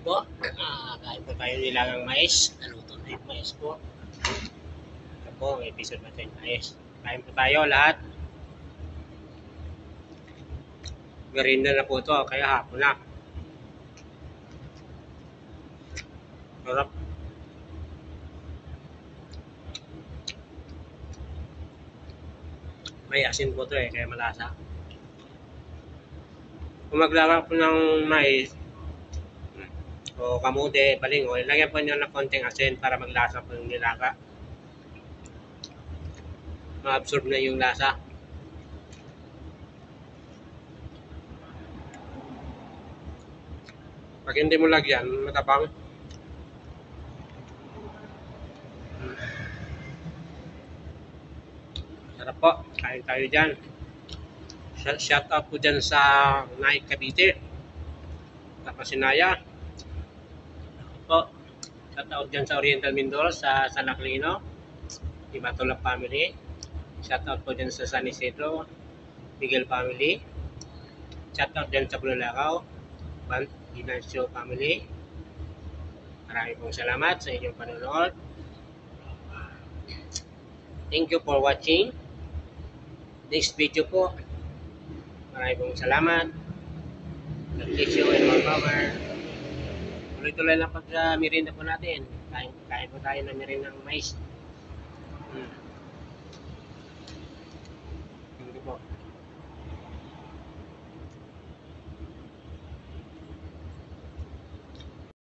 po. Kain po tayo nilagang mais. Naluto na yung mais po. Ito po, ang episode natin mais. Kain po tayo lahat. Merienda na po ito, kaya hapon na. Sarap. May asin po ito kaya malasa. Kung maglaba po ng mais o kamote, balingo, lagyan po nyo ng konting asin para maglasa po yung nilaga. Ma-absorb na yung lasa. Pag hindi mo lagyan, matabang. Sarap po, kain tayo dyan. Shout out po dyan sa Naik Cavite. Tapos Sinaya. Po, shout out dyan sa Oriental Mindoro, sa San Aquilino, di Matulak family. Shout out po dyan sa San Isidro, Miguel family. Shout out dyan sa Bulalakaw, Inasio family. Maraming pong salamat sa inyong panonood. Thank you for watching. Next video po. Maraming pong salamat. God bless you and more power. Tuloy-tuloy lang pag merienda po natin. Kain po tayo ng merienda ng mais. Thank you po.